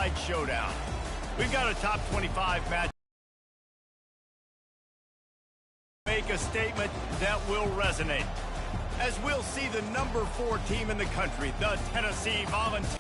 showdown. We've got a top 25 match. Make a statement that will resonate, as we'll see the number 4 team in the country, the Tennessee Volunteers.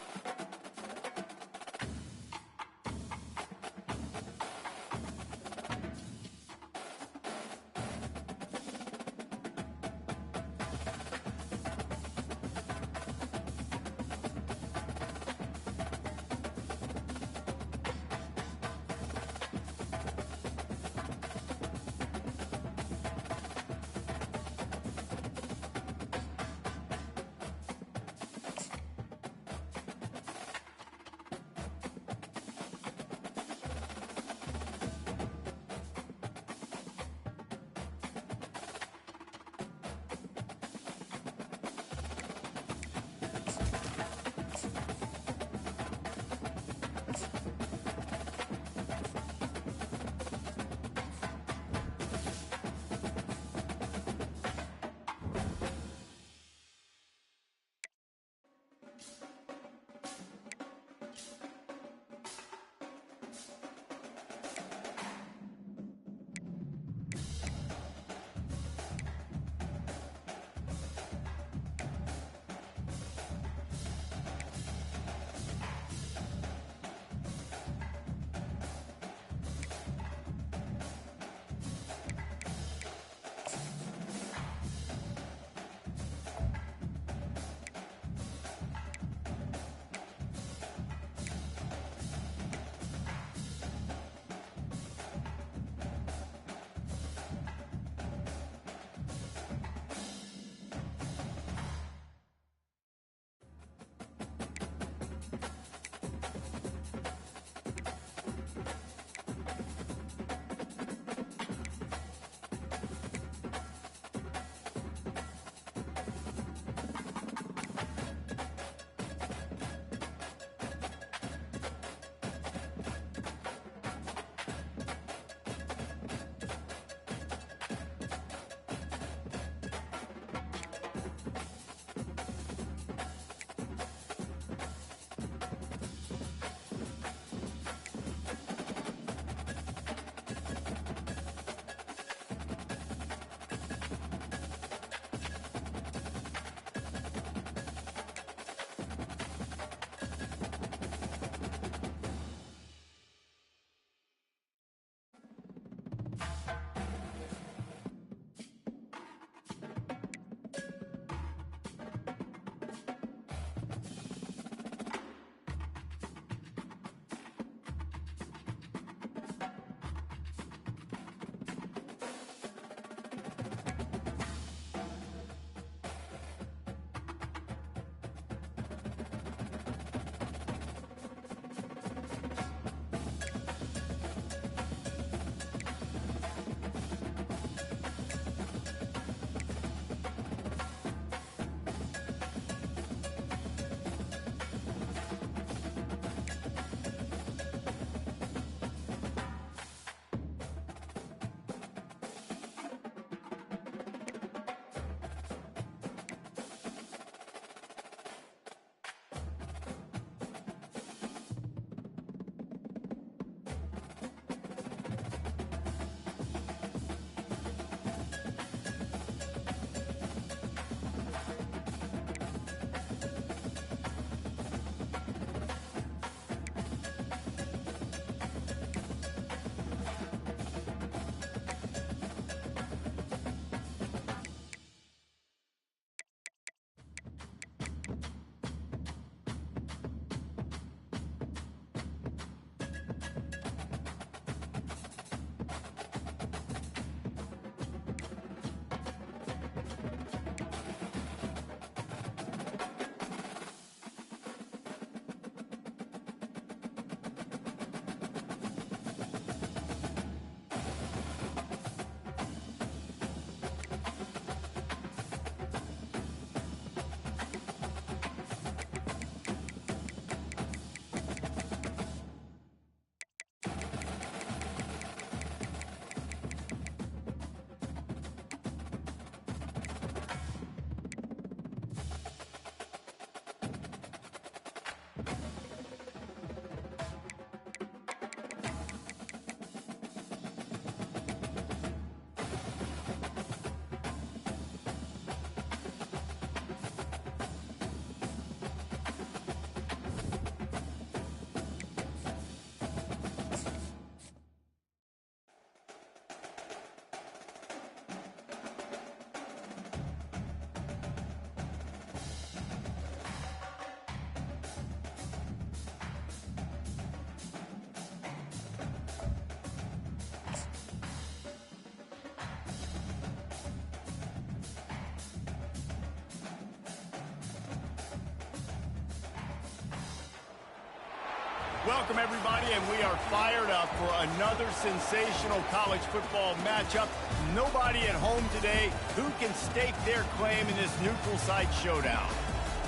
Welcome, everybody, and we are fired up for another sensational college football matchup. Nobody at home today who can stake their claim in this neutral site showdown.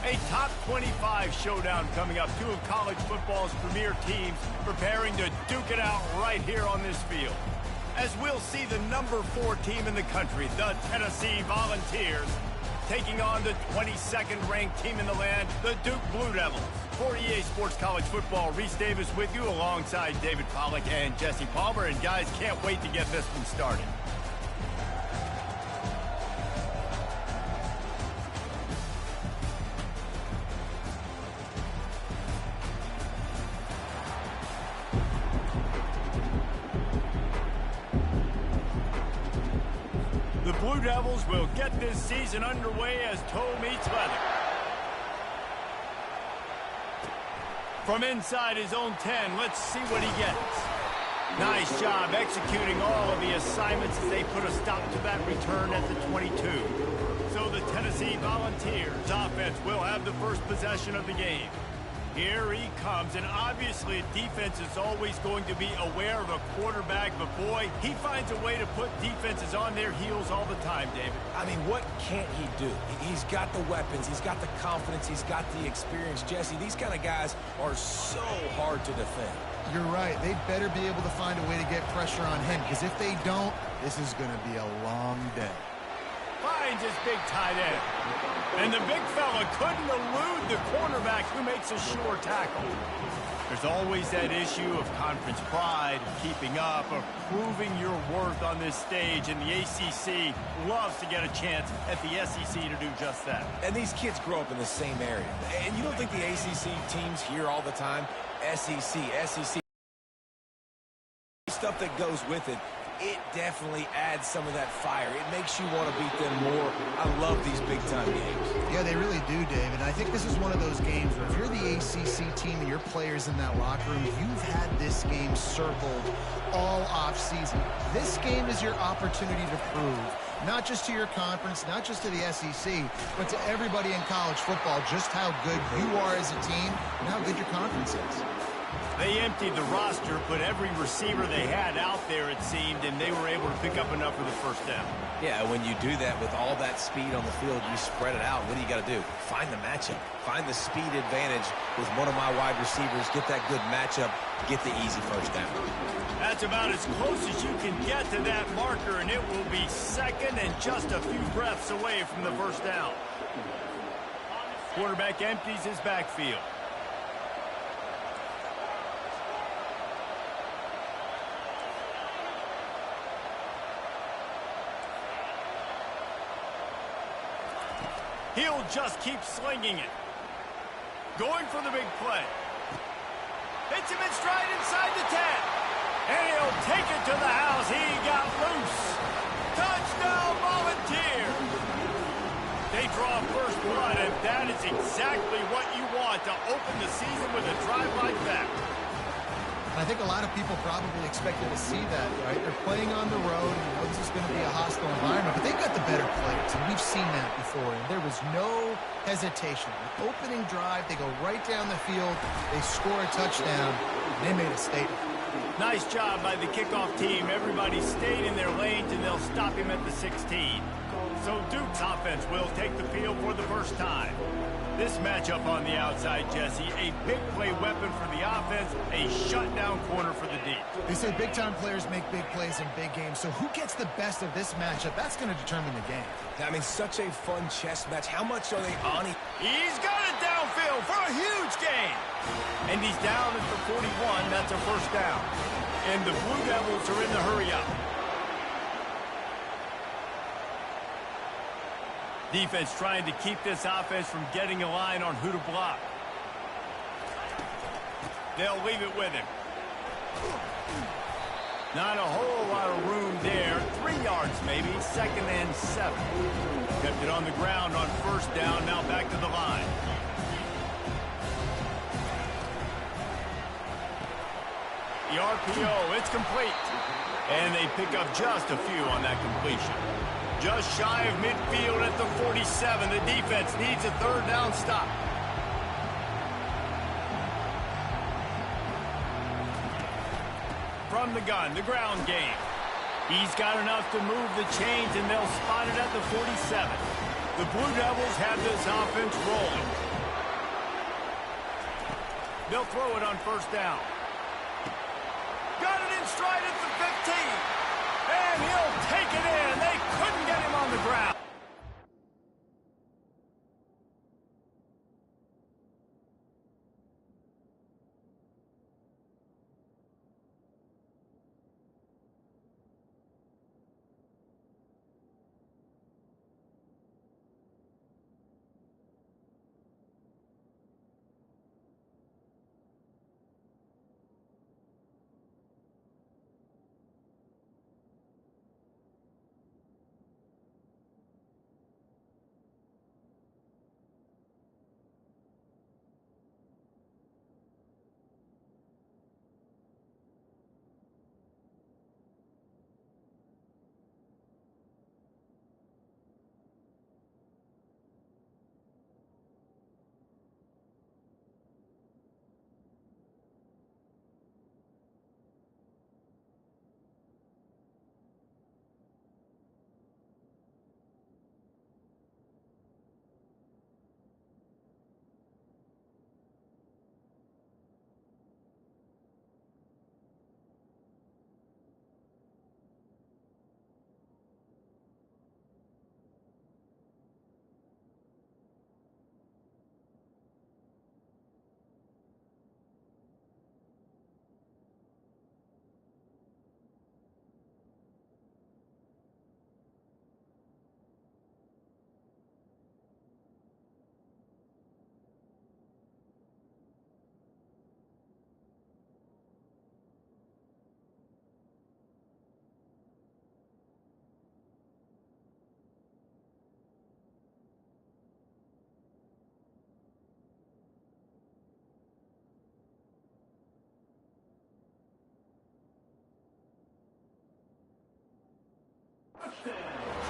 A top 25 showdown coming up. Two of college football's premier teams preparing to duke it out right here on this field. As we'll see the number 4 team in the country, the Tennessee Volunteers, taking on the 22nd ranked team in the land, the Duke Blue Devils. For EA Sports College Football, Reese Davis with you alongside David Pollack and Jesse Palmer. And guys, can't wait to get this one started. The Blue Devils will get this season underway as toe meets leather. From inside his own 10, let's see what he gets. Nice job executing all of the assignments as they put a stop to that return at the 22. So the Tennessee Volunteers offense will have the first possession of the game. Here he comes, and obviously defense is always going to be aware of a quarterback, but boy, he finds a way to put defenses on their heels all the time, David. I mean, what can't he do? He's got the weapons, he's got the confidence, he's got the experience. Jesse, these kind of guys are so hard to defend. You're right. They better be able to find a way to get pressure on him, because if they don't, this is going to be a long day. Finds his big tight end. And the big fella couldn't elude the cornerback who makes a sure tackle. There's always that issue of conference pride, of keeping up, of proving your worth on this stage, and the ACC loves to get a chance at the SEC to do just that. And these kids grow up in the same area. And you don't think the ACC teams hear all the time, SEC, stuff that goes with it. It definitely adds some of that fire. It makes you want to beat them more. I love these big-time games. Yeah, they really do, David. I think this is one of those games where if you're the ACC team and your players in that locker room, you've had this game circled all off-season. This game is your opportunity to prove, not just to your conference, not just to the SEC, but to everybody in college football, just how good you are as a team and how good your conference is. They emptied the roster, put every receiver they had out there, it seemed, and they were able to pick up enough for the first down. Yeah, when you do that with all that speed on the field, you spread it out. What do you got to do? Find the matchup. Find the speed advantage with one of my wide receivers. Get that good matchup. Get the easy first down. That's about as close as you can get to that marker, and it will be second and just a few breaths away from the first down. Quarterback empties his backfield. He'll just keep slinging it. Going for the big play. Hits him in stride inside the 10. And he'll take it to the house. He got loose. Touchdown, Volunteers. They draw first blood, and that is exactly what you want to open the season with a drive like that. I think a lot of people probably expected to see that, right? They're playing on the road, and this is going to be a hostile environment, but they've got the better players, and we've seen that before, and there was no hesitation. The opening drive, they go right down the field, they score a touchdown, and they made a statement. Nice job by the kickoff team. Everybody stayed in their lanes, and they'll stop him at the 16. So Duke's offense will take the field for the first time. This matchup on the outside, Jesse, a big play weapon for the offense, a shutdown corner for the D. They say big-time players make big plays in big games, so who gets the best of this matchup? That's going to determine the game. I mean, such a fun chess match. How much are they on it? He's got it downfield for a huge gain. And he's down at the 41. That's a first down. And the Blue Devils are in the hurry-up. Defense trying to keep this offense from getting a line on who to block. They'll leave it with him. Not a whole lot of room there. 3 yards maybe, 2nd and 7. Kept it on the ground on first down, now back to the line. The RPO, it's complete. And they pick up just a few on that completion. Just shy of midfield at the 47. The defense needs a 3rd down stop. from the gun, the ground game. He's got enough to move the chains, and they'll spot it at the 47. The Blue Devils have this offense rolling. They'll throw it on first down. Got it in stride at the 15. And he'll take it in. They couldn't get him on the ground.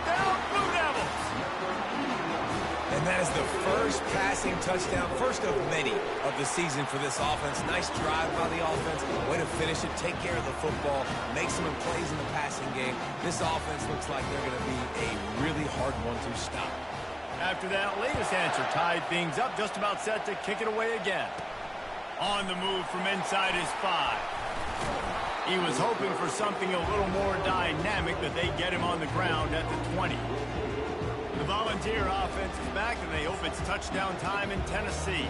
Down Blue Devils. And that is the first passing touchdown, first of many of the season for this offense. Nice drive by the offense. Way to finish it, take care of the football, make some plays in the passing game. This offense looks like they're going to be a really hard one to stop. After that latest answer tied things up, just about set to kick it away again. On the move from inside his 5. He was hoping for something a little more dynamic, but they get him on the ground at the 20. The Volunteer offense is back, and they hope it's touchdown time in Tennessee.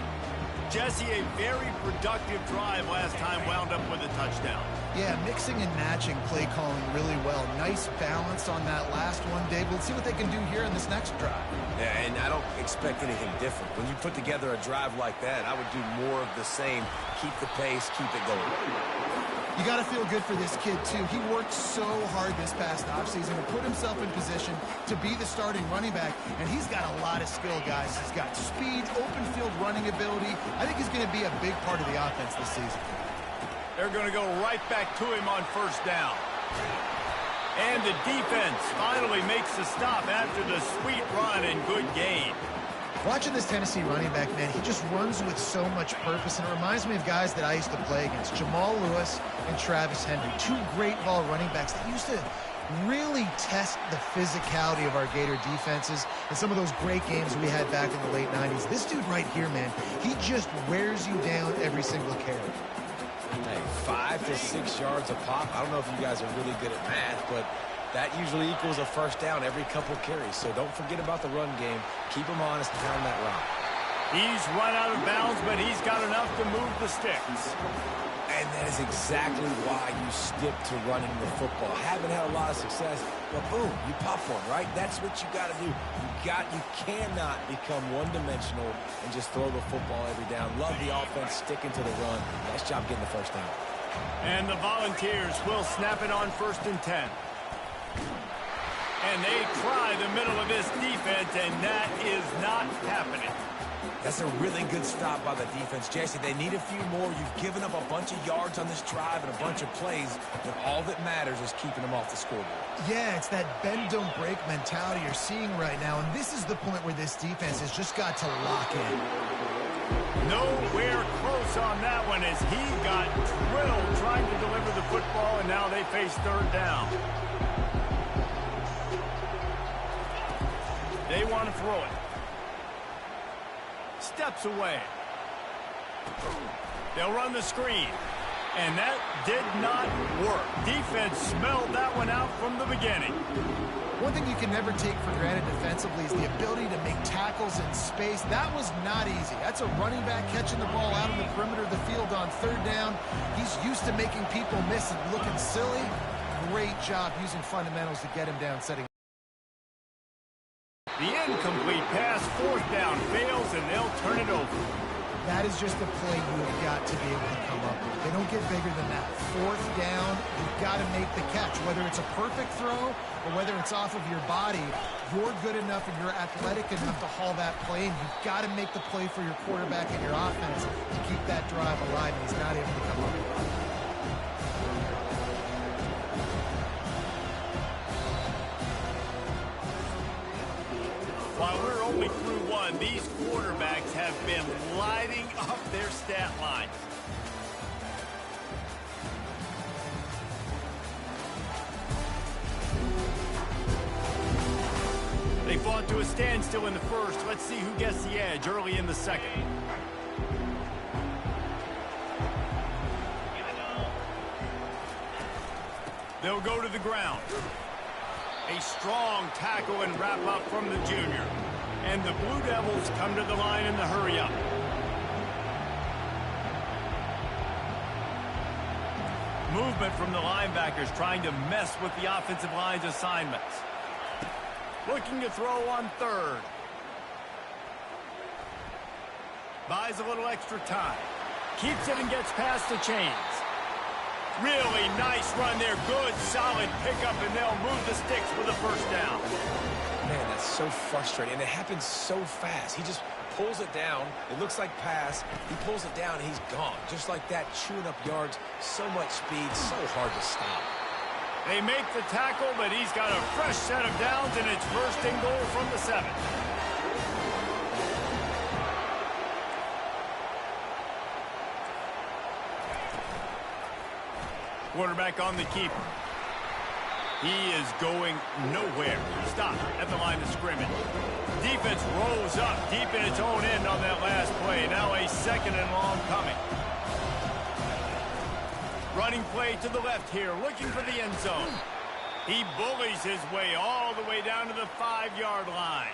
Jesse, a very productive drive last time wound up with a touchdown. Yeah, mixing and matching play calling really well. Nice balance on that last one, Dave. Let's see what they can do here in this next drive. Yeah, and I don't expect anything different. When you put together a drive like that, I would do more of the same. Keep the pace, keep it going. You got to feel good for this kid, too. He worked so hard this past offseason to put himself in position to be the starting running back, and he's got a lot of skill, guys. He's got speed, open field running ability. I think he's going to be a big part of the offense this season. They're going to go right back to him on first down. And the defense finally makes the stop after the sweet run and good gain. Watching this Tennessee running back, man, he just runs with so much purpose, and it reminds me of guys that I used to play against, Jamal Lewis and Travis Henry, two great ball running backs that used to really test the physicality of our Gator defenses and some of those great games we had back in the late 90s. This dude right here, man, he just wears you down every single carry. Hey, 5 to 6 yards a pop. I don't know if you guys are really good at math, but that usually equals a first down every couple carries. So don't forget about the run game. Keep them honest down that route. He's run out of bounds, but he's got enough to move the sticks. And that is exactly why you stick to running the football. Haven't had a lot of success, but boom, you pop one, right? That's what you got to do. You cannot become one-dimensional and just throw the football every down. Love the offense, sticking to the run. Nice job getting the first down. And the Volunteers will snap it on 1st and 10. And they try the middle of this defense, and that is not happening. That's a really good stop by the defense. Jesse, they need a few more. You've given up a bunch of yards on this drive and a bunch of plays, but all that matters is keeping them off the scoreboard. Yeah, it's that bend, don't break mentality you're seeing right now, and this is the point where this defense has just got to lock in. Nowhere close close on that one as he got drilled trying to deliver the football, and now they face third down. They want to throw it. Steps away. They'll run the screen. And that did not work. Defense smelled that one out from the beginning. One thing you can never take for granted defensively is the ability to make tackles in space. That was not easy. That's a running back catching the ball out on the perimeter of the field on third down. He's used to making people miss and looking silly. Great job using fundamentals to get him down, setting. The incomplete pass, fourth down, fails, and they'll turn it over. That is just a play you have got to be able to come up with. They don't get bigger than that. Fourth down, you've got to make the catch. Whether it's a perfect throw or whether it's off of your body, you're good enough and you're athletic enough to haul that play, and you've got to make the play for your quarterback and your offense to keep that drive alive, and he's not able to come up with it. While we're only through one, these quarterbacks have been lighting up their stat line. They fought to a standstill in the first. Let's see who gets the edge early in the second. They'll go to the ground. A strong tackle and wrap up from the junior. And the Blue Devils come to the line in the hurry-up. Movement from the linebackers trying to mess with the offensive line's assignments. Looking to throw on third. Buys a little extra time. Keeps it and gets past the chains. Really nice run there. Good, solid pickup, and they'll move the sticks for the first down. Man, that's so frustrating, and it happens so fast. He just pulls it down. It looks like pass. He pulls it down, and he's gone. Just like that, chewing up yards. So much speed, so hard to stop. They make the tackle, but he's got a fresh set of downs, and it's first and goal from the 7. Quarterback on the keeper. He is going nowhere. Stop at the line of scrimmage. Defense rolls up deep in its own end on that last play. Now a second and long coming. Running play to the left here, looking for the end zone. He bullies his way all the way down to the 5-yard line.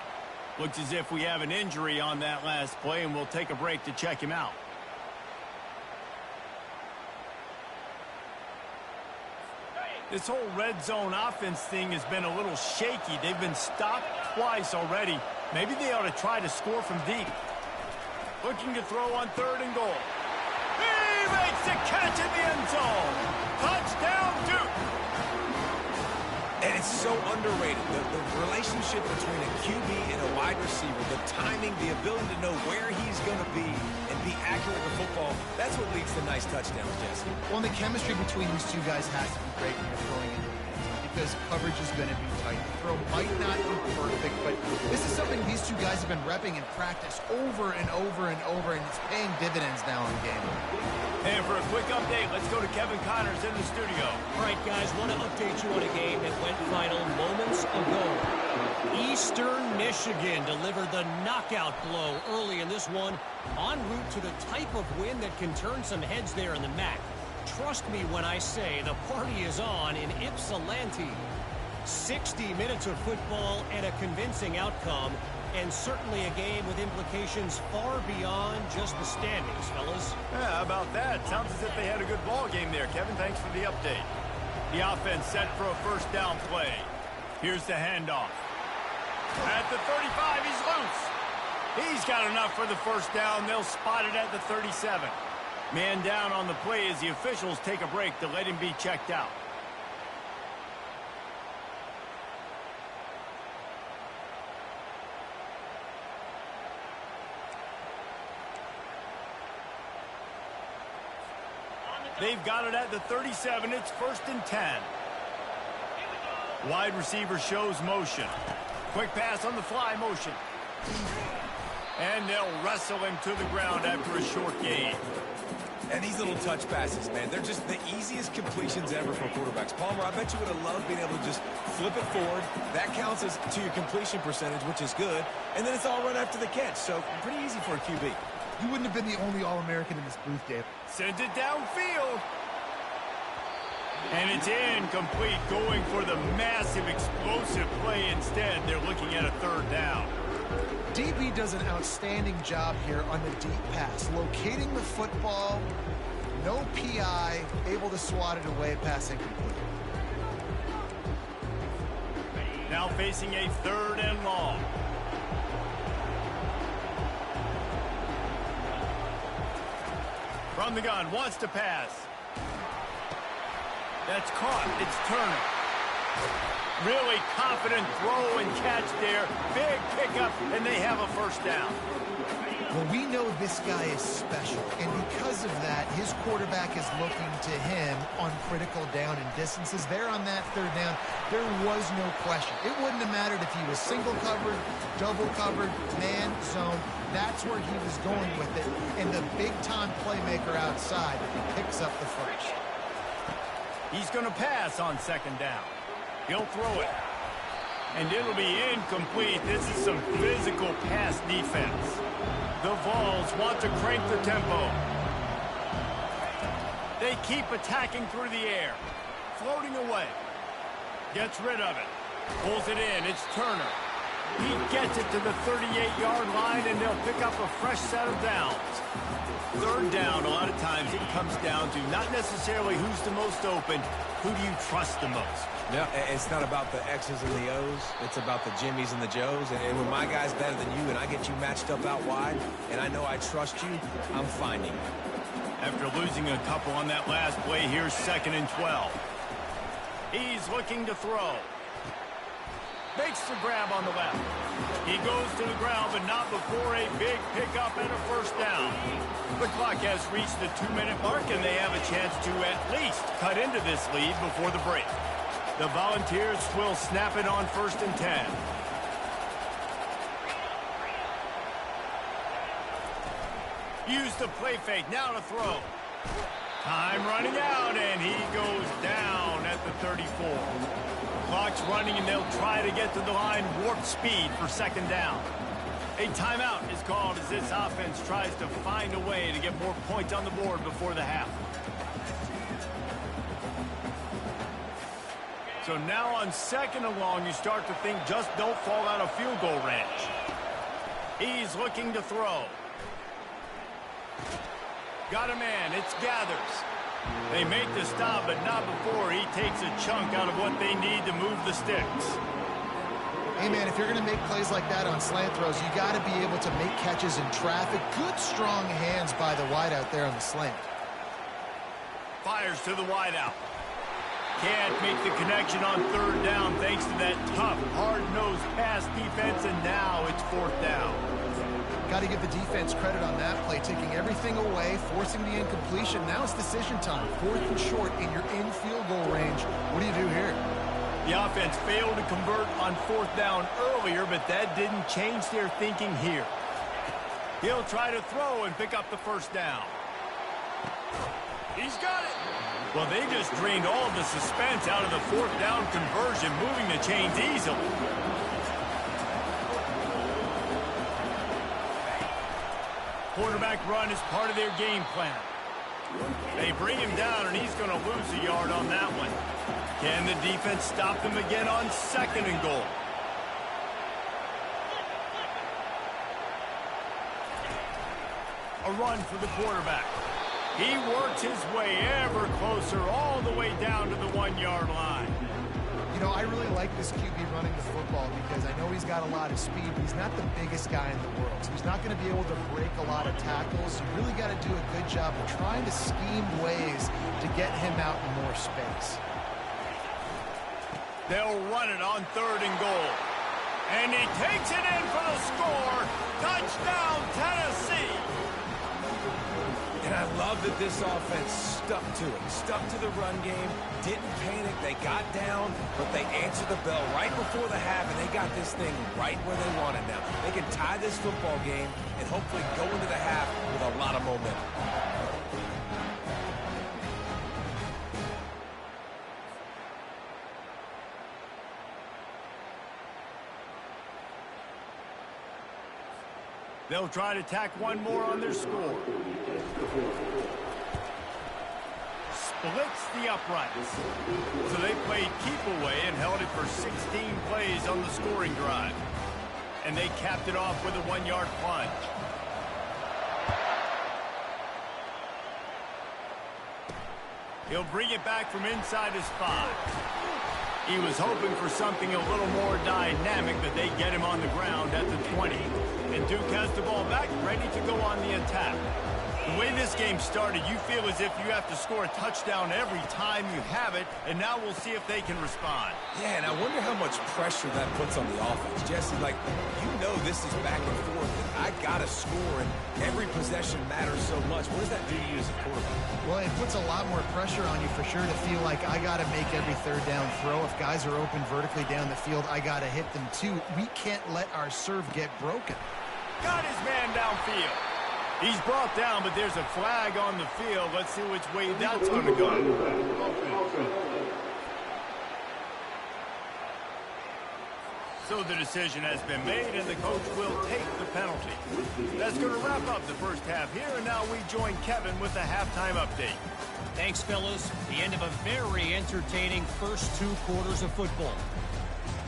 Looks as if we have an injury on that last play, and we'll take a break to check him out. This whole red zone offense thing has been a little shaky. They've been stopped twice already. Maybe they ought to try to score from deep. Looking to throw on third and goal. He makes the catch in the end zone. Touchdown, Duke. And it's so underrated. The relationship between a QB and a wide receiver, the timing, the ability to know where he's going to be and be accurate with the football, that's what leads to nice touchdowns, Jesse. Well, the chemistry between these two guys has to be great when you're throwing into the end zone because coverage is going to be tight. The throw might not be perfect, but this is something these two guys have been repping in practice over and over and over, and it's paying dividends now in the game. And for a quick update, let's go to Kevin Connors in the studio. All right, guys, want to update you on a game that went final moments ago. Eastern Michigan delivered the knockout blow early in this one, en route to the type of win that can turn some heads there in the MAC. Trust me when I say the party is on in Ypsilanti. 60 minutes of football and a convincing outcome, and certainly a game with implications far beyond just the standings, fellas. Yeah, how about that? Sounds as if they had a good ball game there. Kevin, thanks for the update. The offense set for a first down play. Here's the handoff. At the 35, he's loose. He's got enough for the first down. They'll spot it at the 37. Man down on the play as the officials take a break to let him be checked out. They've got it at the 37. It's first and 10. Wide receiver shows motion. Quick pass on the fly motion. And they'll wrestle him to the ground after a short gain. And these little touch passes, man, they're just the easiest completions ever for quarterbacks. Palmer, I bet you would have loved being able to just flip it forward. That counts as to your completion percentage, which is good. And then it's all right after the catch, so pretty easy for a QB. You wouldn't have been the only All-American in this booth, Dave. Sends it downfield. And it's incomplete, going for the massive explosive play instead. They're looking at a third down. DB does an outstanding job here on the deep pass, locating the football, no PI, able to swat it away, pass incomplete. Now facing a third and long. From the gun, wants to pass. That's caught. It's Turner. Really confident throw and catch there. Big pickup, and they have a first down. Well, we know this guy is special, and because of that, his quarterback is looking to him on critical down and distances. There on that third down, there was no question. It wouldn't have mattered if he was single covered, double covered, man, zone. That's where he was going with it, and the big-time playmaker outside picks up the first. He's going to pass on second down. He'll throw it. And it'll be incomplete. This is some physical pass defense. The Vols want to crank the tempo. They keep attacking through the air. Floating away. Gets rid of it. Pulls it in. It's Turner. He gets it to the 38-yard line, and they'll pick up a fresh set of downs. Third down, a lot of times it comes down to not necessarily who's the most open, who do you trust the most? No, it's not about the X's and the O's. It's about the Jimmys and the Joes. And when my guy's better than you and I get you matched up out wide, and I know I trust you, I'm finding you. After losing a couple on that last play, here's 2nd and 12. He's looking to throw. Makes the grab on the left. He goes to the ground, but not before a big pickup and a first down. The clock has reached the 2-minute mark, and they have a chance to at least cut into this lead before the break. The Volunteers will snap it on 1st and 10. Use the play fake, now to throw. Time running out, and he goes down at the 34. Clock's running, and they'll try to get to the line warp speed for 2nd down. A timeout is called as this offense tries to find a way to get more points on the board before the half. So now on 2nd and long, you start to think just don't fall out of field goal range. He's looking to throw. Got a man, it's Gathers. They make the stop, but not before he takes a chunk out of what they need to move the sticks. Hey, man, if you're going to make plays like that on slant throws, you got to be able to make catches in traffic. Good, strong hands by the wideout there on the slant. Fires to the wideout. Can't make the connection on 3rd down thanks to that tough, hard-nosed pass defense, and now it's 4th down. Got to give the defense credit on that play, taking everything away, forcing the incompletion. Now it's decision time. 4th and short, and you're in field goal range. What do you do here? The offense failed to convert on 4th down earlier, but that didn't change their thinking here. He'll try to throw and pick up the first down. He's got it. Well, they just drained all the suspense out of the 4th down conversion, moving the chains easily. Quarterback run is part of their game plan. They bring him down, and he's going to lose a yard on that one. Can the defense stop them again on 2nd and goal? A run for the quarterback. He works his way ever closer all the way down to the 1-yard line. You know, I really like this QB running the football because I know he's got a lot of speed, but he's not the biggest guy in the world. So he's not going to be able to break a lot of tackles. You really got to do a good job of trying to scheme ways to get him out in more space. They'll run it on 3rd and goal. And he takes it in for the score. Touchdown, Tennessee. And I love that this offense stuck to it, stuck to the run game, didn't panic, they got down, but they answered the bell right before the half, and they got this thing right where they want it now. They can tie this football game and hopefully go into the half with a lot of momentum. They'll try to tack one more on their score. Splits the uprights. So they played keep away and held it for 16 plays on the scoring drive. And they capped it off with a 1-yard plunge. He'll bring it back from inside his 5. He was hoping for something a little more dynamic, but they get him on the ground at the 20. And Duke has the ball back, ready to go on the attack. The way this game started, you feel as if you have to score a touchdown every time you have it, and now we'll see if they can respond. Yeah, and I wonder how much pressure that puts on the offense. Jesse, like, you know this is back and forth, and I got to score, and every possession matters so much. What does that do to you as a quarterback? Well, it puts a lot more pressure on you for sure to feel like I got to make every third down throw. If guys are open vertically down the field, I got to hit them too. We can't let our serve get broken. Got his man downfield. He's brought down, but there's a flag on the field. Let's see which way that's going to go. So the decision has been made, and the coach will take the penalty. That's going to wrap up the first half here, and now we join Kevin with the halftime update. Thanks, fellas. The end of a very entertaining first 2 quarters of football.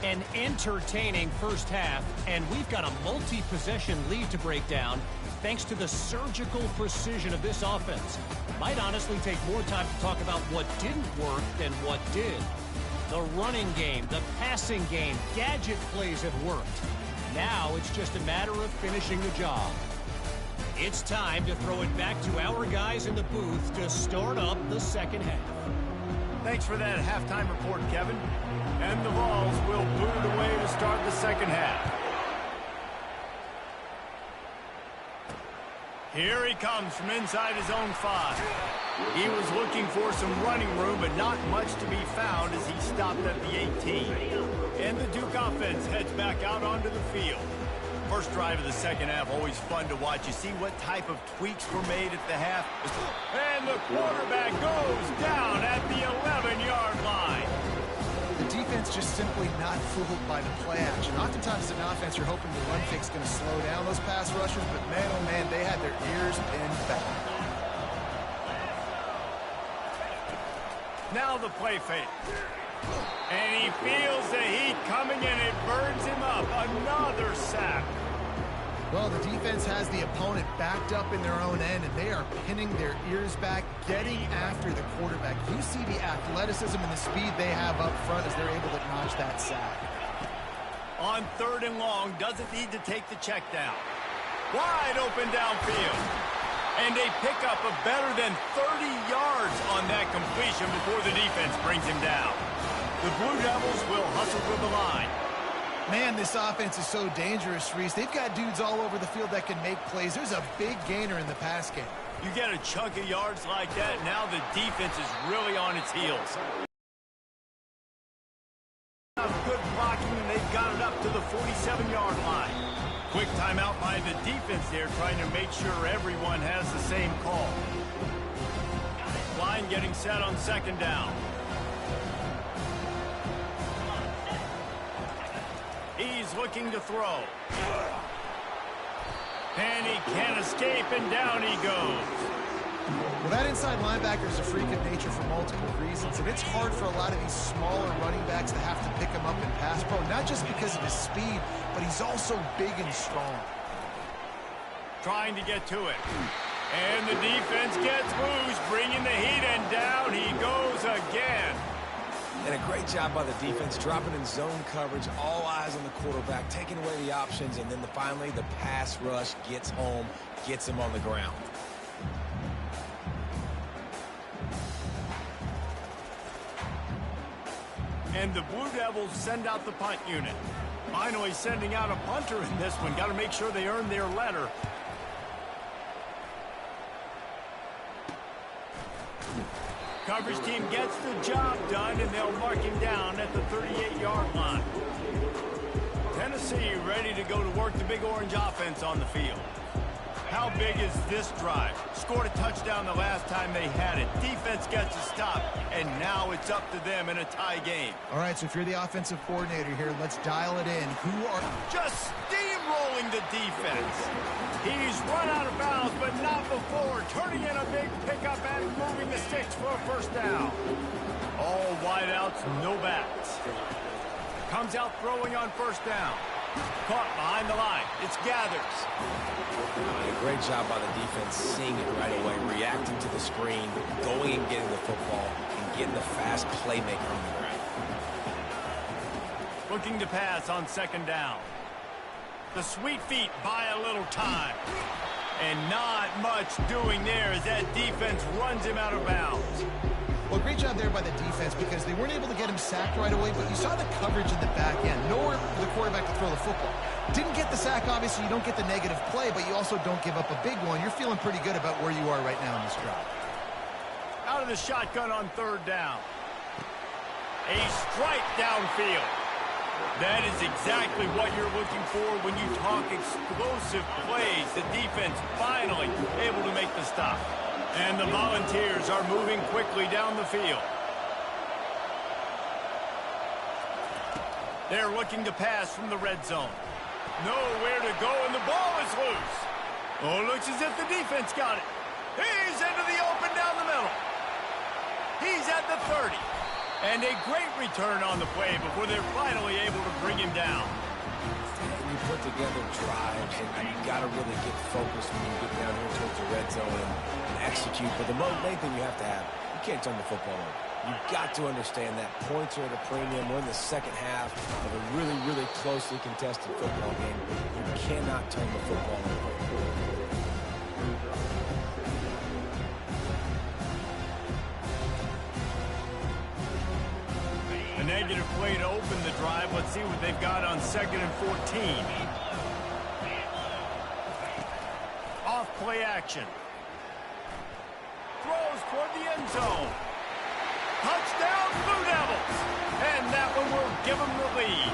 An entertaining first half, and we've got a multi-possession lead to break down thanks to the surgical precision of this offense. Might honestly take more time to talk about what didn't work than what did. The running game, the passing game, gadget plays have worked. Now it's just a matter of finishing the job. It's time to throw it back to our guys in the booth to start up the second half. Thanks for that halftime report, Kevin. And the Vols will boot it away to start the second half. Here he comes from inside his own 5. He was looking for some running room, but not much to be found as he stopped at the 18. And the Duke offense heads back out onto the field. First drive of the second half, always fun to watch. You see what type of tweaks were made at the half. And the quarterback goes down at the 11-yard line. The defense just simply not fooled by the play action. Oftentimes, as an offense, you're hoping the run fake is going to slow down those pass rushers, but man, oh man, they had their ears pinned back. Now the play fake. And he feels the heat coming, and it burns him up. Another sack. Well, the defense has the opponent backed up in their own end, and they are pinning their ears back, getting after the quarterback. You see the athleticism and the speed they have up front as they're able to notch that sack. On 3rd and long, doesn't need to take the check down. Wide open downfield. And a pickup of better than 30 yards on that completion before the defense brings him down. The Blue Devils will hustle for the line. Man, this offense is so dangerous, Reese. They've got dudes all over the field that can make plays. There's a big gainer in the pass game. You get a chunk of yards like that, now the defense is really on its heels. Good blocking, and they've got it up to the 47-yard line. Quick timeout by the defense there, trying to make sure everyone has the same call. Line getting set on 2nd down. He's looking to throw. And he can't escape, and down he goes. Well, that inside linebacker is a freak of nature for multiple reasons, and it's hard for a lot of these smaller running backs to have to pick him up in pass pro, not just because of his speed, but he's also big and strong. Trying to get to it. And the defense gets loose, bringing the heat, and down he goes again. And a great job by the defense, dropping in zone coverage, all eyes on the quarterback, taking away the options, and then finally the pass rush gets home, gets him on the ground. And the Blue Devils send out the punt unit. Finally sending out a punter in this one. Got to make sure they earn their letter. Coverage team gets the job done, and they'll mark him down at the 38-yard line. Tennessee ready to go to work the Big Orange offense on the field. How big is this drive? Scored a touchdown the last time they had it. Defense gets a stop, and now it's up to them in a tie game. All right, so if you're the offensive coordinator here, let's dial it in. Who are just steamrolling fooling the defense. He's run out of bounds, but not before turning in a big pickup and moving the sticks for a first down. All wideouts, no backs. Comes out throwing on first down. Caught behind the line. It's Gathers. Great job by the defense, seeing it right away, reacting to the screen, going and getting the football, and getting the fast playmaker on the ground. Looking to pass on second down. The sweet feet buy a little time. And not much doing there as that defense runs him out of bounds. Well, great job there by the defense because they weren't able to get him sacked right away, but you saw the coverage in the back end. Nowhere for the quarterback to throw the football. Didn't get the sack, obviously. You don't get the negative play, but you also don't give up a big one. You're feeling pretty good about where you are right now in this drive. Out of the shotgun on third down. A strike downfield. That is exactly what you're looking for when you talk explosive plays. The defense finally able to make the stop. And the Volunteers are moving quickly down the field. They're looking to pass from the red zone. Nowhere to go, and the ball is loose. Oh, looks as if the defense got it. He's into the open down the middle. He's at the 30. And a great return on the play before they're finally able to bring him down. You put together drives, and you got to really get focused when you get down here towards the red zone and execute. But the main thing you have to have, you can't turn the football over. You've got to understand that points are at a premium. We're in the second half of a really, really closely contested football game. You cannot turn the football over. A negative play to open the drive. Let's see what they've got on 2nd and 14. Off play action. Throws toward the end zone. Touchdown, Blue Devils. And that one will give them the lead.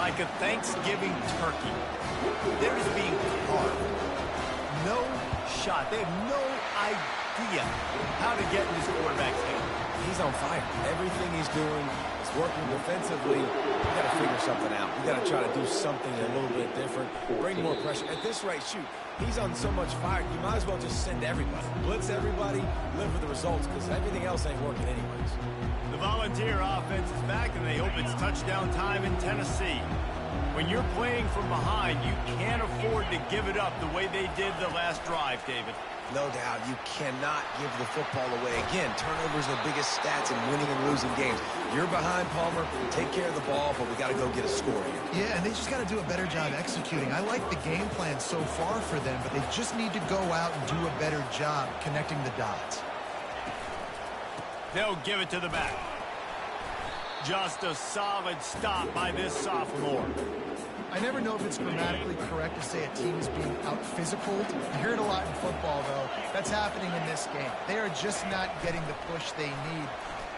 Like a Thanksgiving turkey. They're just being carved. No shot. They have no idea how to get in this quarterback's hand. He's on fire. Everything he's doing is working defensively. We got to figure something out. We got to try to do something a little bit different. Bring more pressure. At this rate, shoot, he's on so much fire. You might as well just send everybody. Blitz everybody, live for the results, because everything else ain't working anyways. The Volunteer offense is back, and they hope it's touchdown time in Tennessee. When you're playing from behind, you can't afford to give it up the way they did the last drive, David. No doubt, you cannot give the football away. Again, turnovers are the biggest stats in winning and losing games. You're behind, Palmer. Take care of the ball, but we got to go get a score here. Yeah, and they just got to do a better job executing. I like the game plan so far for them, but they just need to go out and do a better job connecting the dots. They'll give it to the back. Just a solid stop by this sophomore. I never know if it's grammatically correct to say a team is being out-physicaled. You hear it a lot in football, though. That's happening in this game. They are just not getting the push they need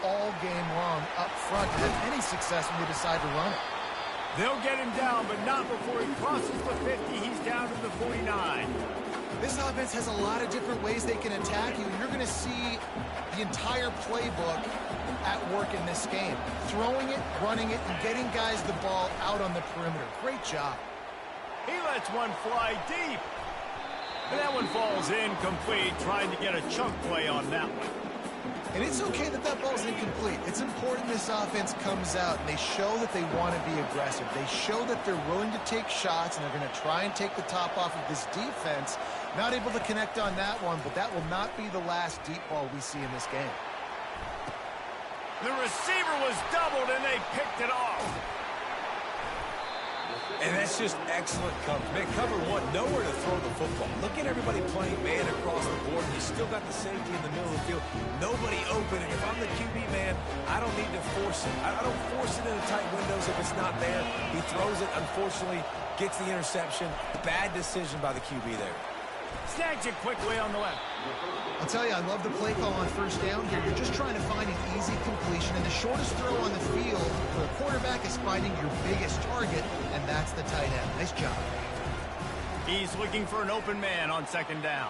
all game long up front to have any success when they decide to run it. They'll get him down, but not before he crosses the 50. He's down to the 49. This offense has a lot of different ways they can attack you. You're going to see the entire playbook at work in this game. Throwing it, running it, and getting guys the ball out on the perimeter. Great job. He lets one fly deep. And that one falls incomplete, trying to get a chunk play on that one. And it's okay that that ball's incomplete. It's important this offense comes out and they show that they want to be aggressive. They show that they're willing to take shots and they're going to try and take the top off of this defense. Not able to connect on that one, but that will not be the last deep ball we see in this game. The receiver was doubled and they picked it off. And that's just excellent coverage. Man, cover one, nowhere to throw the football. Look at everybody playing man across the board. You still got the safety in the middle of the field. Nobody open. And if I'm the QB man, I don't need to force it. I don't force it into tight windows if it's not there. He throws it, unfortunately, gets the interception. Bad decision by the QB there. Snags it quickly on the left. I'll tell you, I love the play call on first down here. You're just trying to find an easy completion, and the shortest throw on the field for a quarterback is finding your biggest target, and that's the tight end. Nice job. He's looking for an open man on second down.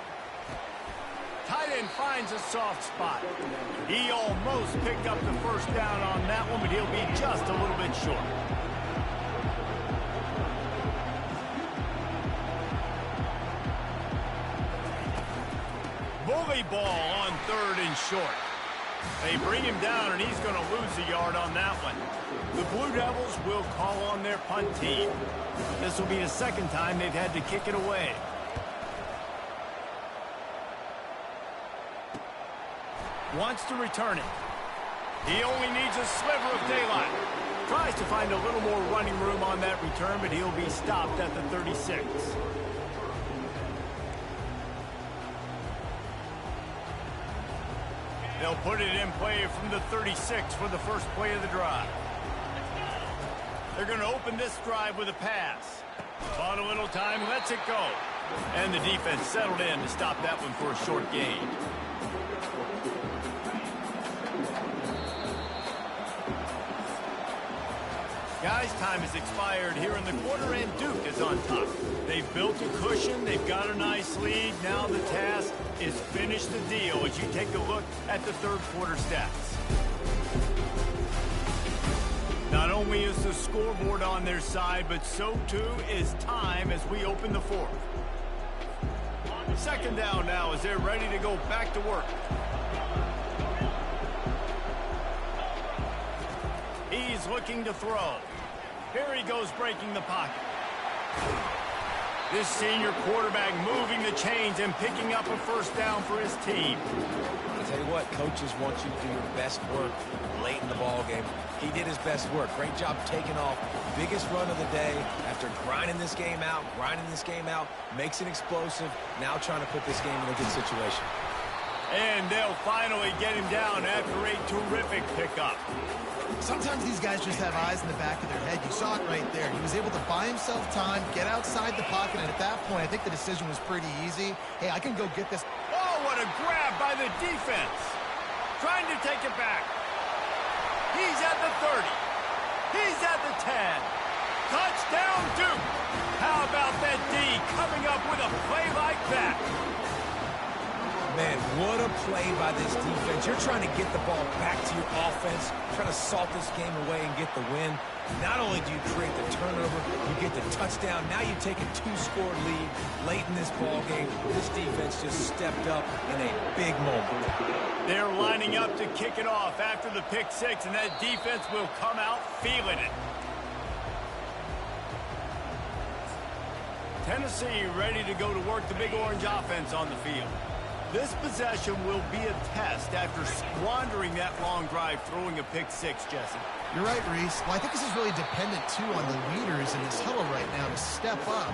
Tight end finds a soft spot. He almost picked up the first down on that one, but he'll be just a little bit short. Bully ball on 3rd and short. They bring him down, and he's going to lose a yard on that one. The Blue Devils will call on their punt team. This will be the second time they've had to kick it away. Wants to return it. He only needs a sliver of daylight. Tries to find a little more running room on that return, but he'll be stopped at the 36. They'll put it in play from the 36 for the first play of the drive. They're going to open this drive with a pass. Bought a little time, lets it go. And the defense settled in to stop that one for a short gain. Guys, time has expired here in the quarter, and Duke is on top. They've built a cushion. They've got a nice lead. Now the task is finish the deal as you take a look at the third quarter stats. Not only is the scoreboard on their side, but so too is time as we open the fourth. Second down now as they're ready to go back to work. He's looking to throw. Here he goes breaking the pocket. This senior quarterback moving the chains and picking up a first down for his team. I'll tell you what, coaches want you to do your best work late in the ball game. He did his best work. Great job taking off. Biggest run of the day after grinding this game out, makes it explosive. Now trying to put this game in a good situation. And they'll finally get him down after a terrific pickup. Sometimes these guys just have eyes in the back of their head. You saw it right there. He was able to buy himself time, get outside the pocket, and at that point, I think the decision was pretty easy. Hey, I can go get this. Oh, what a grab by the defense. Trying to take it back. He's at the 30. He's at the 10. Touchdown, Duke. How about that D coming up with a play like that? Man, what a play by this defense. You're trying to get the ball back to your offense, trying to salt this game away and get the win. Not only do you create the turnover, you get the touchdown. Now you take a 2-score lead late in this ball game. This defense just stepped up in a big moment. They're lining up to kick it off after the pick six, and that defense will come out feeling it. Tennessee ready to go to work the Big Orange offense on the field. This possession will be a test after squandering that long drive throwing a pick six, Jesse. You're right, Reese. Well, I think this is really dependent, too, on the leaders in this huddle right now to step up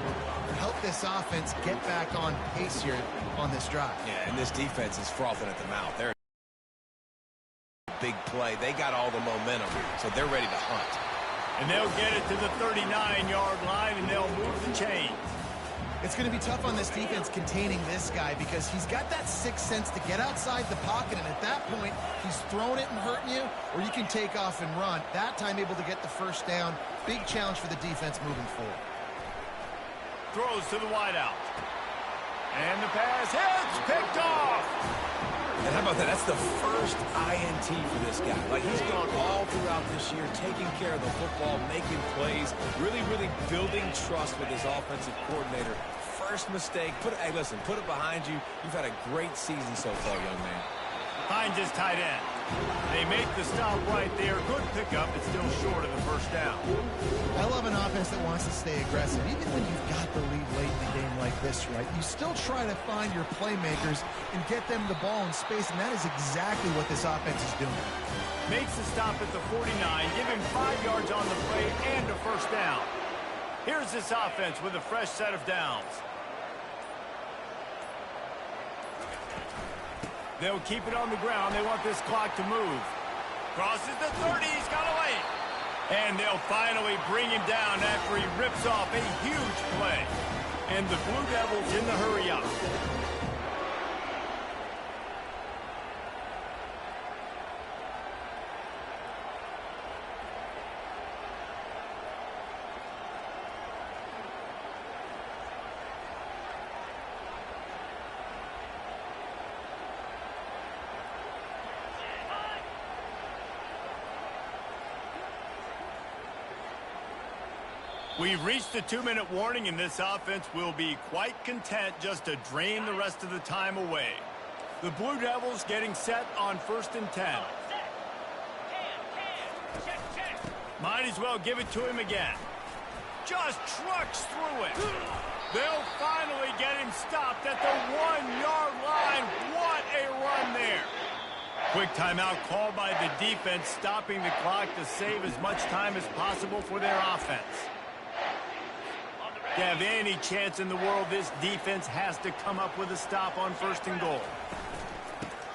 and help this offense get back on pace here on this drive. Yeah, and this defense is frothing at the mouth. They're a big play. They got all the momentum, so they're ready to hunt. And they'll get it to the 39-yard line, and they'll move the chains. It's going to be tough on this defense containing this guy because he's got that sixth sense to get outside the pocket, and at that point, he's throwing it and hurting you, or you can take off and run. That time able to get the first down. Big challenge for the defense moving forward. Throws to the wideout. And the pass hits, picked off. And how about that? That's the first INT for this guy. Like, he's gone all throughout this year, taking care of the football, making plays, really building trust with his offensive coordinator. First mistake. Hey, listen, put it behind you. You've had a great season so far, young man. Finds his tight end. They make the stop right there. Good pickup, but still short of the first down. I love an offense that wants to stay aggressive. Even when you've got the lead late in the game like this, right, you still try to find your playmakers and get them the ball in space, and that is exactly what this offense is doing. Makes the stop at the 49, give him 5 yards on the play and a first down. Here's this offense with a fresh set of downs. They'll keep it on the ground. They want this clock to move. Crosses the 30. He's got away. And they'll finally bring him down after he rips off a huge play. And the Blue Devils in the hurry up. We've reached the 2-minute warning, and this offense will be quite content just to drain the rest of the time away. The Blue Devils getting set on 1st and 10. Might as well give it to him again. Just trucks through it. They'll finally get him stopped at the 1-yard line. What a run there. Quick timeout called by the defense, stopping the clock to save as much time as possible for their offense. To have any chance in the world, this defense has to come up with a stop on 1st and goal.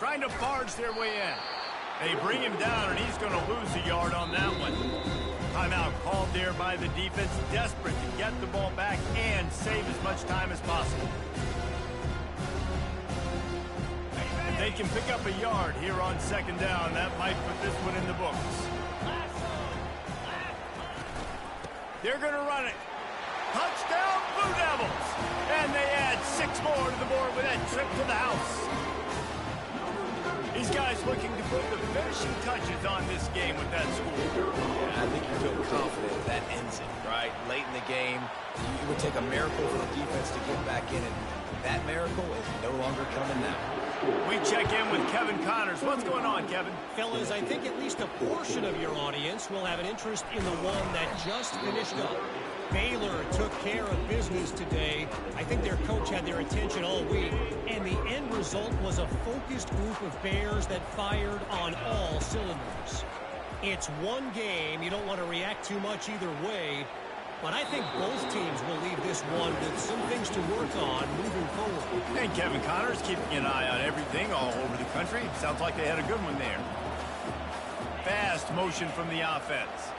Trying to barge their way in. They bring him down, and he's going to lose a yard on that one. Timeout called there by the defense, desperate to get the ball back and save as much time as possible. If they can pick up a yard here on 2nd down, that might put this one in the books. They're going to run it. Touchdown, Blue Devils! And they add 6 more to the board with that trip to the house. These guys looking to put the finishing touches on this game with that score. Yeah, I think you feel confident that ends it, right? Late in the game, it would take a miracle for the defense to get back in, and that miracle is no longer coming now. We check in with Kevin Connors. What's going on, Kevin? Fellas, I think at least a portion of your audience will have an interest in the one that just finished up. Baylor took care of business today. I think their coach had their attention all week, and the end result was a focused group of Bears that fired on all cylinders. It's one game. You don't want to react too much either way, but I think both teams will leave this one with some things to work on moving forward. And Kevin Connors keeping an eye on everything all over the country. Sounds like they had a good one there. Fast motion from the offense.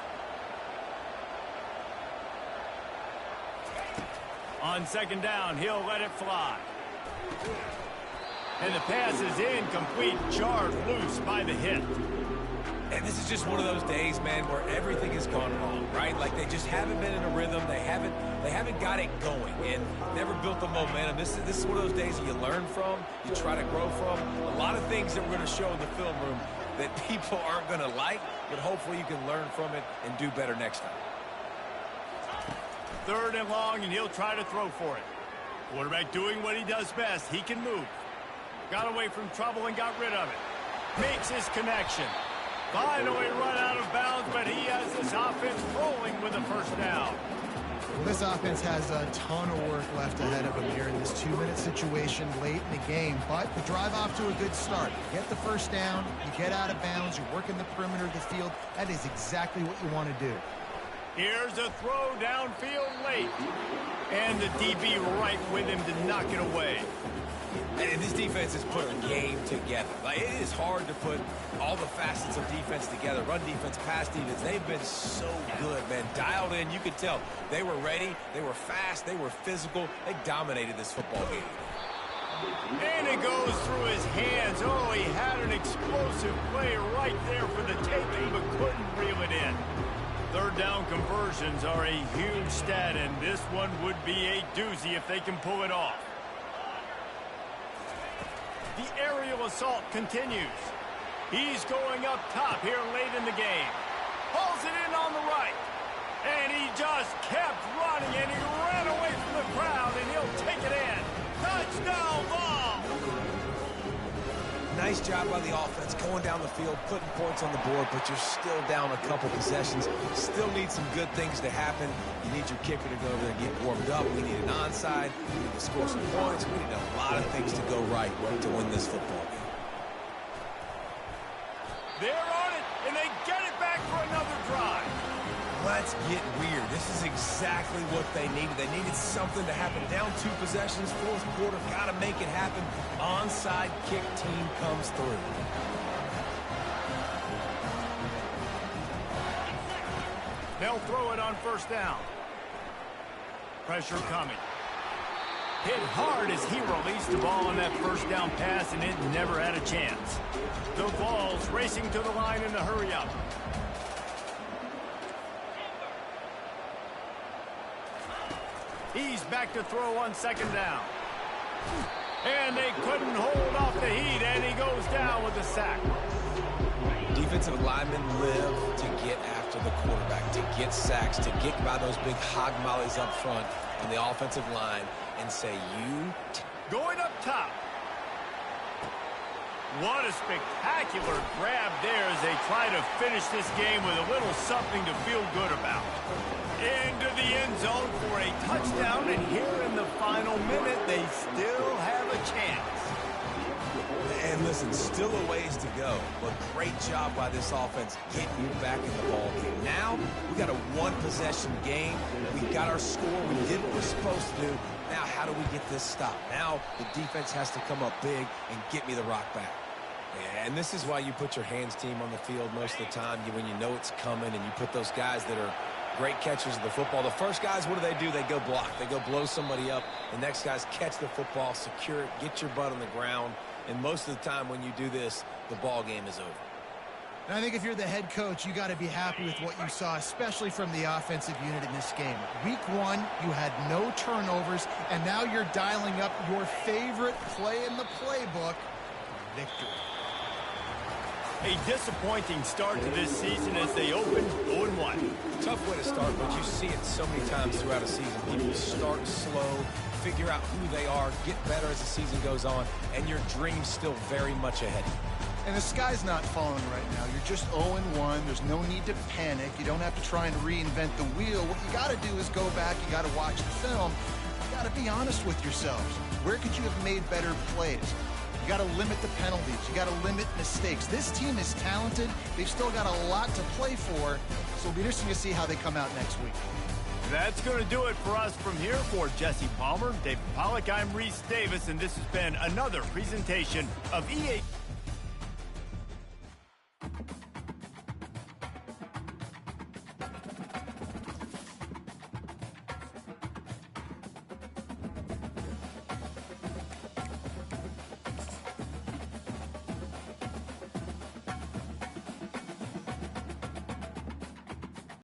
On 2nd down, he'll let it fly. And the pass is incomplete, jarred loose by the hit. And this is just one of those days, man, where everything has gone wrong, right? Like they just haven't been in a rhythm. They haven't got it going and never built the momentum. This is one of those days that you learn from, you try to grow from. A lot of things that we're going to show in the film room that people aren't going to like, but hopefully you can learn from it and do better next time. 3rd and long, and he'll try to throw for it. Quarterback doing what he does best. He can move. Got away from trouble and got rid of it. Makes his connection. Finally run out of bounds, but he has this offense rolling with a 1st down. Well, this offense has a ton of work left ahead of them here in this 2-minute situation late in the game, but the drive off to a good start. You get the 1st down, you get out of bounds, you're working the perimeter of the field. That is exactly what you want to do. Here's a throw downfield late. And the DB right with him to knock it away. And this defense has put a game together. Like, it is hard to put all the facets of defense together. Run defense, pass defense. They've been so good, man. Dialed in. You could tell they were ready. They were fast. They were physical. They dominated this football game. And it goes through his hands. Oh, he had an explosive play right there for the taking, but couldn't reel it in. 3rd down conversions are a huge stat, and this one would be a doozy if they can pull it off. The aerial assault continues. He's going up top here late in the game. Pulls it in on the right. And he just kept running, and he ran away from the crowd, and he'll take it in. Touchdown ball! Nice job by the offense going down the field, putting points on the board, but you're still down a couple possessions. Still need some good things to happen. You need your kicker to go over there and get warmed up. We need an onside. We need to score some points. We need a lot of things to go right to win this football game. They're on it, and they get it back for another drive. Let's get weird. This is exactly what they needed. They needed something to happen. Down 2 possessions, 4th quarter, got to make it happen. Onside kick team comes through. They'll throw it on 1st down. Pressure coming. Hit hard as he released the ball on that 1st down pass, and it never had a chance. The ball's racing to the line in the hurry-up. He's back to throw on 2nd down. And they couldn't hold off the heat, and he goes down with a sack. Defensive linemen live to get after the quarterback, to get sacks, to get by those big hog mollies up front on the offensive line and say, you... Going up top. What a spectacular grab there as they try to finish this game with a little something to feel good about. Into the end zone for a touchdown, and here in the final minute, they still have a chance. And listen, still a ways to go, but great job by this offense getting you back in the ball game. Now, we got a one-possession game. We got our score. We did what we're supposed to do. Now, how do we get this stopped? Now, the defense has to come up big and get me the rock back. And this is why you put your hands team on the field most of the time, when you know it's coming, and you put those guys that are great catchers of the football. The first guys, what do? They go block. They go blow somebody up. The next guys catch the football, secure it, get your butt on the ground. And most of the time when you do this, the ball game is over. And I think if you're the head coach, you got to be happy with what you saw, especially from the offensive unit in this game. Week 1, you had no turnovers, and now you're dialing up your favorite play in the playbook, victory. A disappointing start to this season as they open 0-1. Tough way to start, but you see it so many times throughout a season. People start slow, figure out who they are, get better as the season goes on, and your dream's still very much ahead. And the sky's not falling right now. You're just 0-1. There's no need to panic. You don't have to try and reinvent the wheel. What you got to do is go back. You got to watch the film. You got to be honest with yourselves. Where could you have made better plays? You got to limit the penalties. You got to limit mistakes. This team is talented. They've still got a lot to play for. So it'll be interesting to see how they come out next week. That's going to do it for us from here. For Jesse Palmer, David Pollack, I'm Reese Davis, and this has been another presentation of EA.